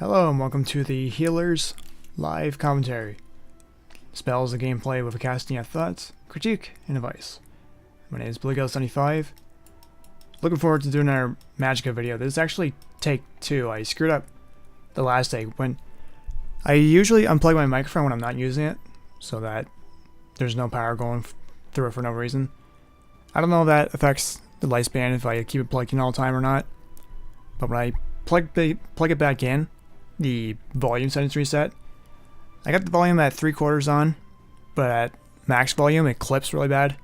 Hello and welcome to the Healers live commentary. Spells and gameplay with a casting of thoughts, critique, and advice. My name is BlueGhost75. Looking forward to doing our Magicka video. This is actually take 2. I screwed up the last take. When I usually unplug my microphone when I'm not using it, so that there's no power going through it for no reason. I don't know if that affects the lifespan if I keep it plugged in all the time or not. But when I plug it back in, the volume settings reset. I got the volume at 3/4 on, but at max volume it clips really bad.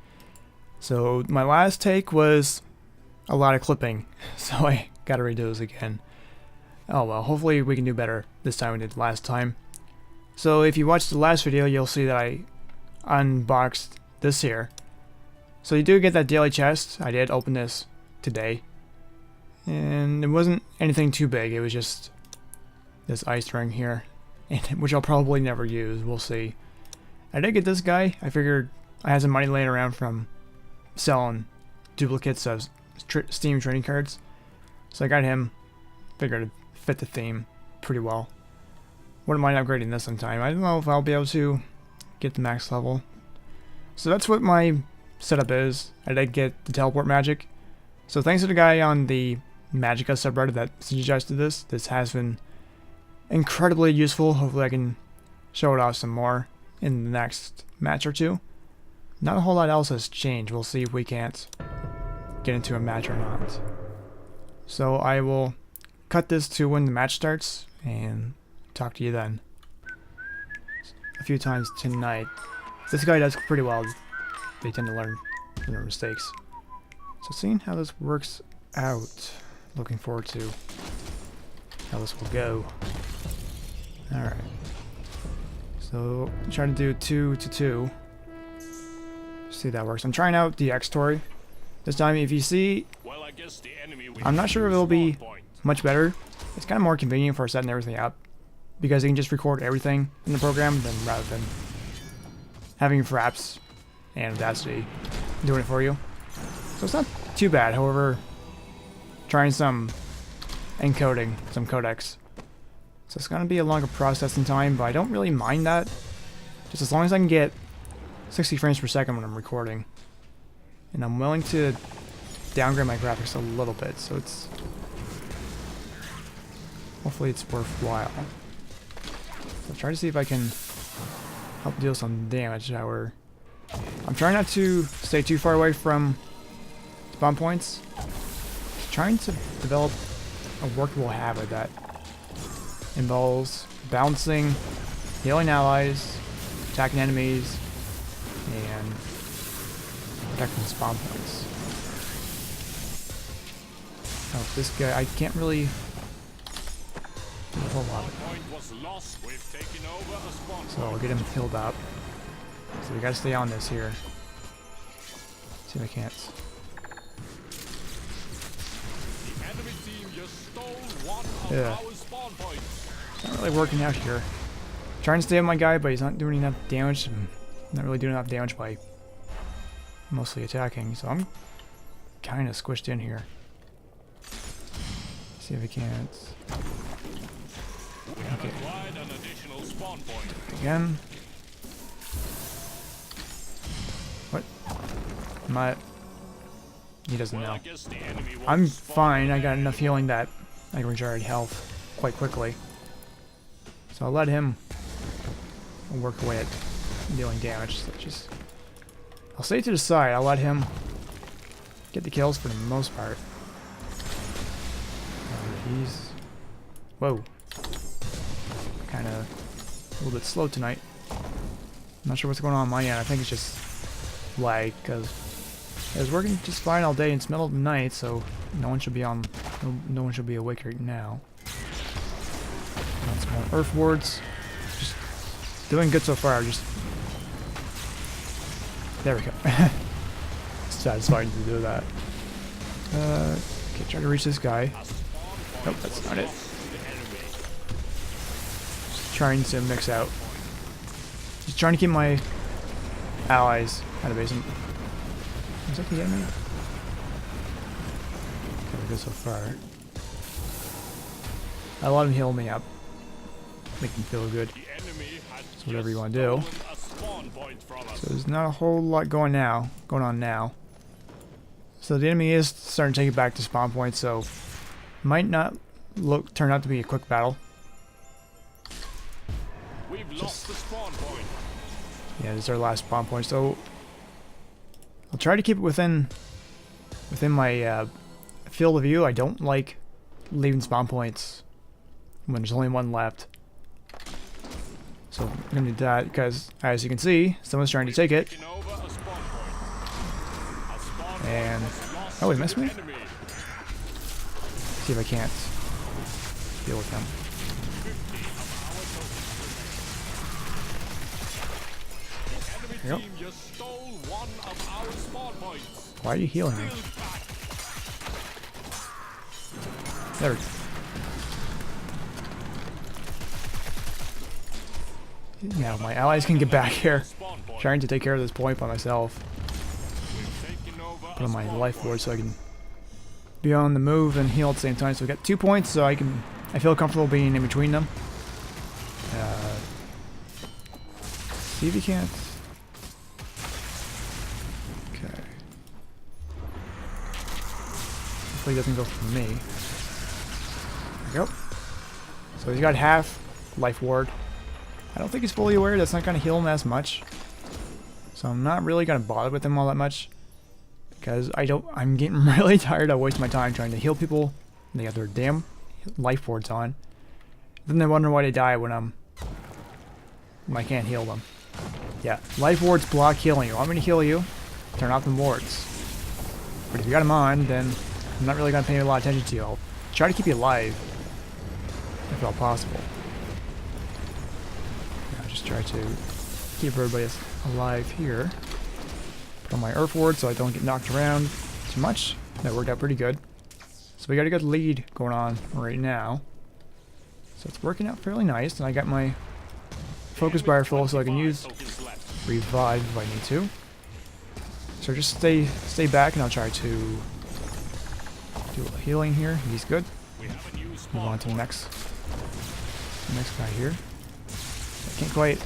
So my last take was a lot of clipping, so I gotta redo those again. Oh well, hopefully we can do better this time we did last time. So if you watched the last video, you'll see that I unboxed this here. So you do get that daily chest. I did open this today, and it wasn't anything too big. It was just this ice ring here, which I'll probably never use. We'll see. I did get this guy. I figured I had some money laying around from selling duplicates of Steam trading cards, so I got him. Figured it'd fit the theme pretty well. Wouldn't mind upgrading this sometime. I don't know if I'll be able to get the max level. So that's what my setup is. I did get the teleport magic. So thanks to the guy on the Magicka subreddit that suggested this. This has been incredibly useful. Hopefully I can show it off some more in the next match or two. Not a whole lot else has changed. We'll see if we can't get into a match or not. So I will cut this to when the match starts and talk to you then. A few times tonight. This guy does pretty well. They tend to learn from their mistakes. So seeing how this works out, looking forward to how this will go. Alright. So try to do 2 to 2. See if that works. I'm trying out the X Tory. This time if you see, I'm not sure if it'll be much better. It's kind of more convenient for setting everything up, because you can just record everything in the program rather than having Fraps and Audacity doing it for you. So it's not too bad. However, trying some encoding, some codecs. So it's going to be a longer processing time, but I don't really mind that. Just as long as I can get 60 frames per second when I'm recording. And I'm willing to downgrade my graphics a little bit, so it's... hopefully it's worthwhile. So I'll try to see if I can help deal some damage. I'm trying not to stay too far away from spawn points. Just trying to develop a workable habit that involves bouncing, healing allies, attacking enemies, and protecting spawn points. Oh, this guy, I can't really do a whole lot. So I'll get him healed up. So we gotta stay on this here. See if I can't. Yeah. Not really working out here. Trying to stay on my guy, but he's not doing enough damage. And not really doing enough damage by mostly attacking, so I'm kind of squished in here. See if I can't. Okay. Again. What? He doesn't know. I'm fine. I got enough healing that I can regenerate health quite quickly. So I'll let him work away at dealing damage. So just, I'll stay to the side. I'll let him get the kills for the most part. He's... whoa. Kind of a little bit slow tonight. I'm not sure what's going on my end. I think it's just lag, because it was working just fine all day. It's middle of the night, so no one should be on. No one should be awake right now. Some more Earth Wards. Just doing good so far. Just there we go. It's satisfying to do that. Okay, try to reach this guy. Nope, that's not it. Just trying to mix out. Just trying to keep my allies out of basement. Is that the enemy? Okay, we go so far. I let him heal me up. make them feel good. So whatever you want to do. So there's not a whole lot going on now. So the enemy is starting to take it back to spawn point, so might not turn out to be a quick battle. Lost the spawn point. Yeah, this is our last spawn point, so I'll try to keep it within my field of view. I don't like leaving spawn points when there's only one left. So I'm gonna do that because, as you can see, someone's trying to take it. And oh, he missed me. See if I can't deal with him. There you go. Why are you healing me? There we go. Now my allies can get back here. Trying to take care of this point by myself. Put on my life board so I can be on the move and heal at the same time. So we got 2 points, so I feel comfortable being in between them. See if you can't. Okay. Hopefully he doesn't go for me. There we go. So he's got half life ward. I don't think he's fully aware. That's not going to heal him as much. So I'm not really going to bother with him all that much. Because I'm getting really tired of wasting my time trying to heal people. They got their damn life wards on. Then they wonder why they die when I can't heal them. Yeah, life wards block healing. You want me to heal you? Turn off the wards. But if you got them on, then I'm not really going to pay a lot of attention to you. I'll try to keep you alive. If at all possible. I'll just try to keep everybody alive here. Put on my earth ward so I don't get knocked around too much. That worked out pretty good. So we got a good lead going on right now. So it's working out fairly nice. And I got my focus bar full so I can use revive if I need to. So just stay back and I'll try to do a little healing here. He's good. Move on to the next guy here. I can't quite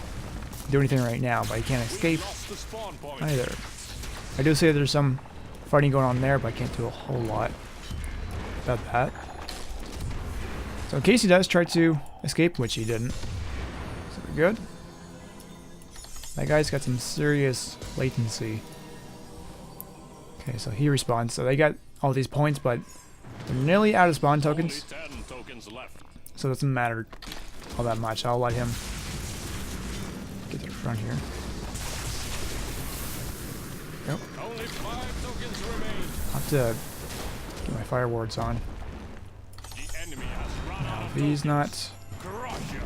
do anything right now, but I can't escape either. I do say there's some fighting going on there, but I can't do a whole lot about that. So in case he does try to escape, which he didn't. So we're good. That guy's got some serious latency. Okay, so he respawns. So they got all these points, but they're nearly out of spawn tokens. So it doesn't matter all that much. I'll let him get to the front here. Yep. I'll have to get my fire wards on. Now, if he's not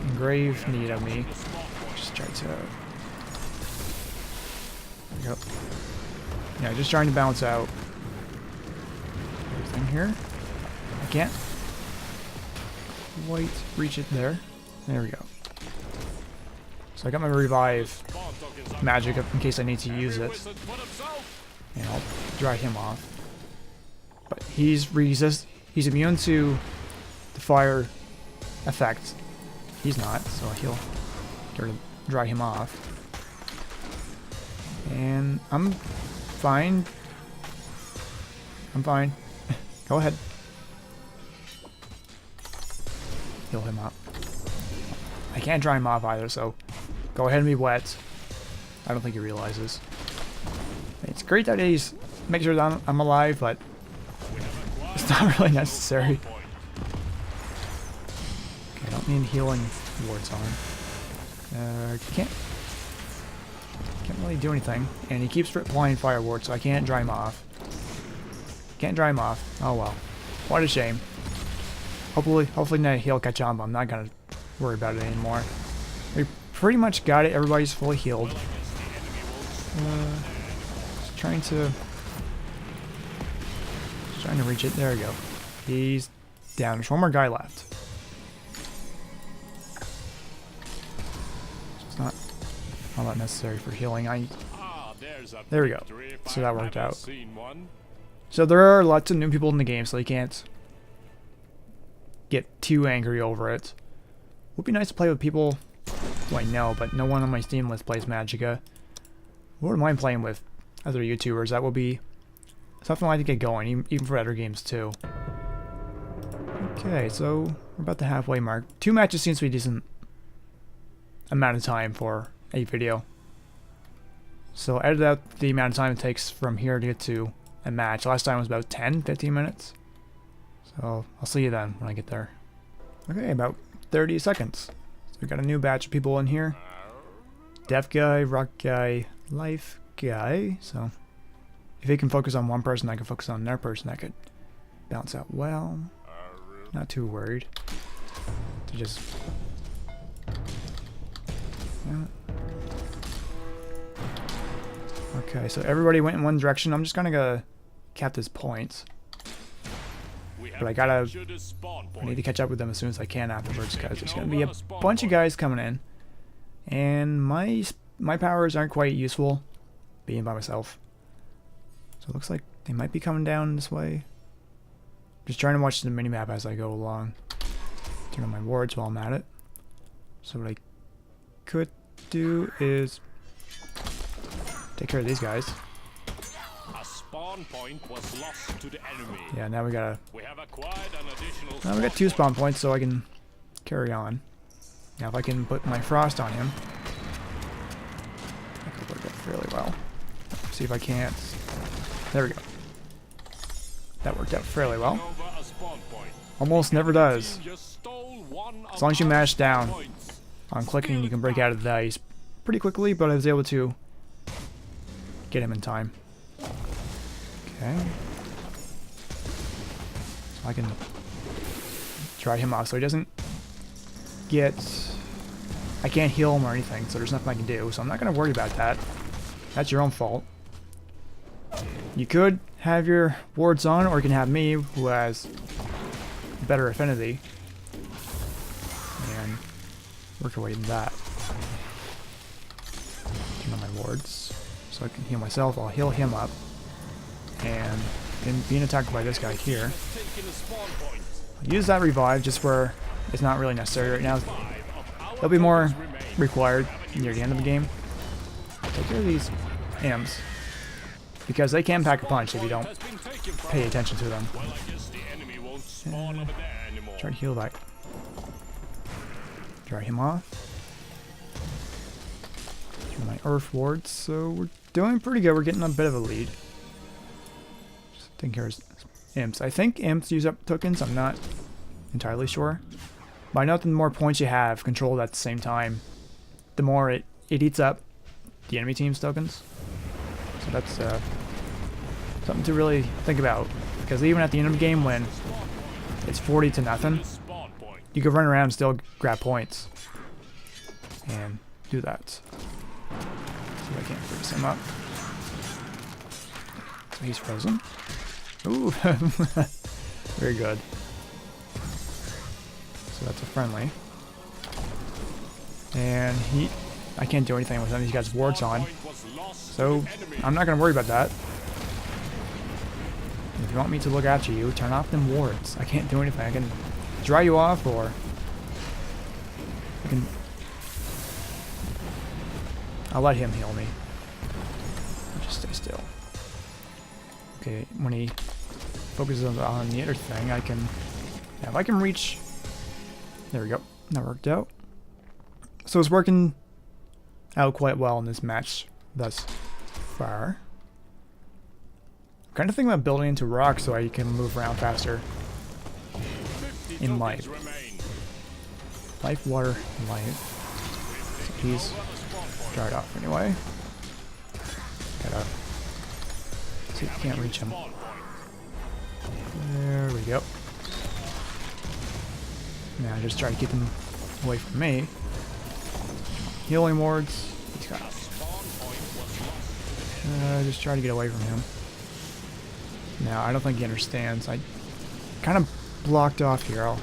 in grave need of me, just try to. There we go. Yeah, just trying to balance out everything here. I can't quite reach it there. There we go. So I got my revive magic up in case I need to use it. And I'll dry him off. But he's immune to the fire effect. He's not, so he'll get to dry him off. And I'm fine. I'm fine. Go ahead. Heal him up. I can't dry him off either, so go ahead and be wet. I don't think he realizes. It's great that he's making sure that I'm alive, but it's not really necessary. Okay, I don't need healing wards on. Can't really do anything, and he keeps applying fire wards, so I can't dry him off. Can't dry him off. Oh well, what a shame. Hopefully he'll catch on, but I'm not gonna worry about it anymore. We pretty much got it. Everybody's fully healed. Just trying to reach it. There we go. He's down. There's one more guy left. It's not all that necessary for healing. There we go. So that worked out. So there are lots of new people in the game, so you can't get too angry over it. Would be nice to play with people who I know, but no one on my Steam list plays Magicka. Wouldn't mind playing with other YouTubers. That would be something I like to get going, even for other games too. Okay, so we're about the halfway mark. 2 matches seems to be a decent amount of time for a video. So edit out the amount of time it takes from here to get to a match. Last time was about 10-15 minutes. So I'll see you then when I get there. Okay, about 30 seconds. So we got a new batch of people in here. Deaf guy, rock guy, life guy. So if he can focus on one person, I can focus on another person. That could bounce out well. Not too worried. To just... Yeah. Okay, so everybody went in one direction. I'm just gonna go cap this points. But I need to catch up with them as soon as I can afterwards, because there's gonna be a bunch of guys coming in, and my powers aren't quite useful being by myself. So it looks like they might be coming down this way. Just trying to watch the minimap as I go along. Turn on my wards while I'm at it. So what I could do is take care of these guys. A spawn point was lost to the enemy. Yeah, now we gotta... We have acquired an additional Now we got 2 spawn points, so I can carry on. Now if I can put my frost on him, that could work out fairly well. See if I can't... There we go. That worked out fairly well. Almost never does. As long as you mash down on clicking, you can break out of the ice pretty quickly, but I was able to get him in time. Okay. So I can try him off so he doesn't get... I can't heal him or anything, so there's nothing I can do, so I'm not going to worry about that. That's your own fault. You could have your wards on, or you can have me, who has better affinity, and work away in that. Turn on my wards, so I can heal myself. I'll heal him up, and being attacked by this guy here. I'll use that revive just where it's not really necessary right now. There'll be more required near the end of the game. Take care of these imps, because they can pack a punch if you don't pay attention to them. Try to heal back. Dry him off. Through my earth wards, so we're doing pretty good. We're getting a bit of a lead. Just taking care of imps. I think imps use up tokens. I'm not entirely sure. But I know the more points you have controlled at the same time, the more it eats up the enemy team's tokens. So that's something to really think about. Because even at the end of the game, when it's 40-0, you can run around and still grab points. And do that. See if I can't freeze him up. So he's frozen. Ooh! Very good. So that's a friendly. And I can't do anything with him. He's got his wards on. So I'm not going to worry about that. If you want me to look after you, turn off them wards. I can't do anything. I can dry you off, or I can... I'll let him heal me. I'll just stay still. Okay, when he focuses on the other thing, I can... Yeah, if I can reach... There we go. That worked out. So it's working out quite well in this match thus far. I'm kind of thinking about building into rock so I can move around faster in life. Life, water, life. So he's dried off anyway. Gotta see if I can't reach him. There we go. Now just try to keep him away from me. Healing wards. He's got. Just try to get away from him. Now I don't think he understands. I kind of blocked off here. I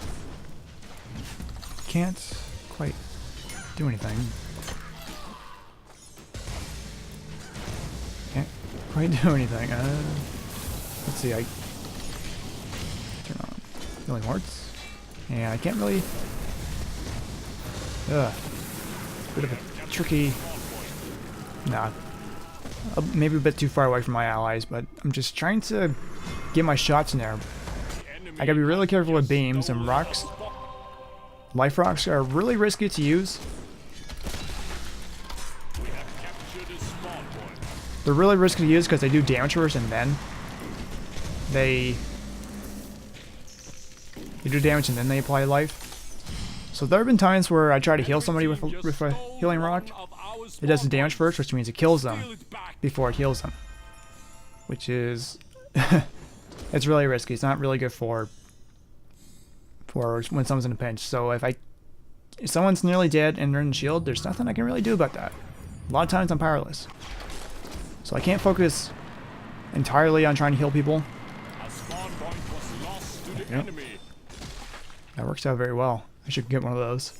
can't quite do anything. Can't quite do anything. Let's see. I turn on healing wards. And I can't really Ugh. Bit of a tricky... Nah. Maybe a bit too far away from my allies, but I'm just trying to get my shots in there. I gotta be really careful with beams and rocks. Life rocks are really risky to use. They're really risky to use because they do damage first and then they do damage and then they apply life. So there have been times where I try to heal somebody with a healing rock. It does the damage first, which means it kills them before it heals them. Which is... it's really risky. It's not really good for when someone's in a pinch. So if someone's nearly dead and they're in the shield, there's nothing I can really do about that. A lot of times I'm powerless. So I can't focus entirely on trying to heal people. Yep. That works out very well. I should get one of those.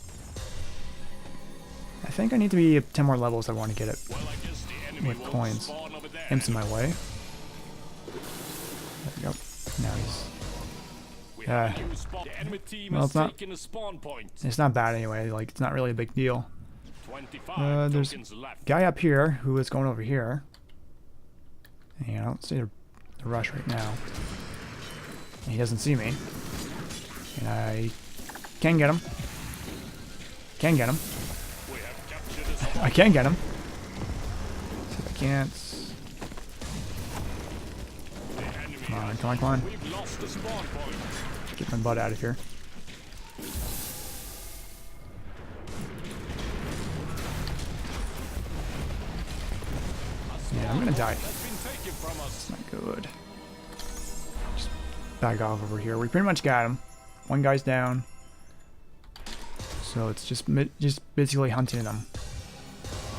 I think I need to be 10 more levels if I want to get it with coins. Imps in my way. There we go. Now he's... well, it's not bad anyway. Like, it's not really a big deal. There's a guy up here who is going over here. And I don't see the rush right now. And he doesn't see me. And I can get him. Can get him. I can get him. See if I can't. Come on, come on, come on. Get my butt out of here. Yeah, I'm gonna die. That's not good. Just back off over here. We pretty much got him. One guy's down. So it's just basically hunting them.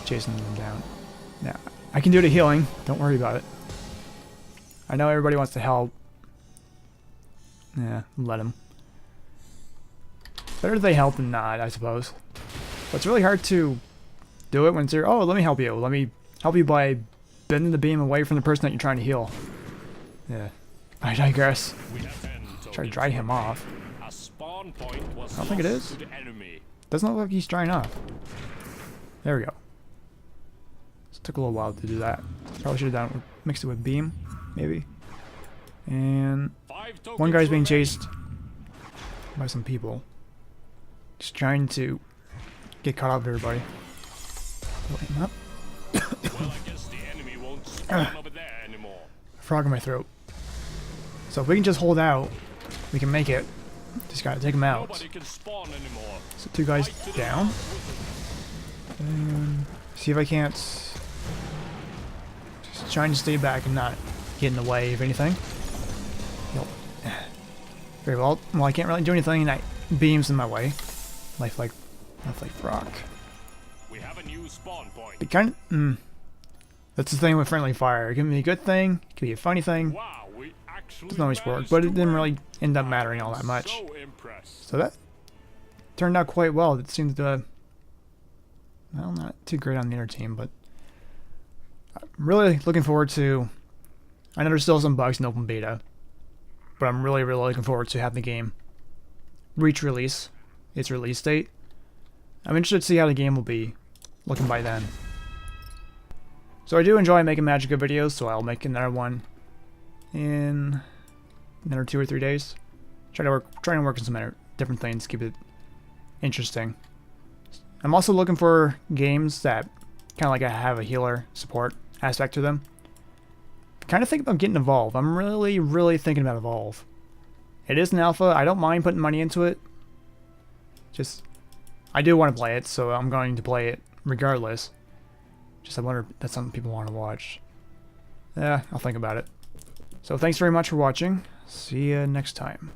Chasing them down. Now, I can do the healing. Don't worry about it. I know everybody wants to help. Yeah, let them. Better they help than not, I suppose. But it's really hard to do it when it's, oh, let me help you. Let me help you by bending the beam away from the person that you're trying to heal. Yeah, I digress. Try to dry him off. I don't think it is. Doesn't look like he's drying off. There we go. It took a little while to do that. Probably should have done it with, mixed it with beam, maybe. And one guy's being chased by some people. Just trying to get caught up with everybody. Light him up. Frog in my throat. So if we can just hold out, we can make it. Just gotta take him out. So 2 guys down. And see if I can't. Just trying to stay back and not get in the way of anything. Nope. Very well. Well, I can't really do anything. That beam's in my way. Life like rock. We have a new spawn point. It kind of. That's the thing with friendly fire. It can be a good thing. It can be a funny thing. Wow, we actually Doesn't always work, but it didn't really end up mattering all that much. So that turned out quite well. It seemed to, well, not too great on the other team, but I'm really looking forward to. I know there's still some bugs in open beta, but I'm really looking forward to having the game reach release, its release date. I'm interested to see how the game will be looking by then. So I do enjoy making Magicka videos, so I'll make another one in another 2 or 3 days. Trying to work on some different things, keep it interesting. I'm also looking for games that kind of like have a healer support aspect to them. Kind of think about getting Evolve. I'm really thinking about Evolve. It is an alpha. I don't mind putting money into it. Just, I do want to play it, so I'm going to play it regardless. Just I wonder if that's something people want to watch. Yeah, I'll think about it. So thanks very much for watching. See you next time.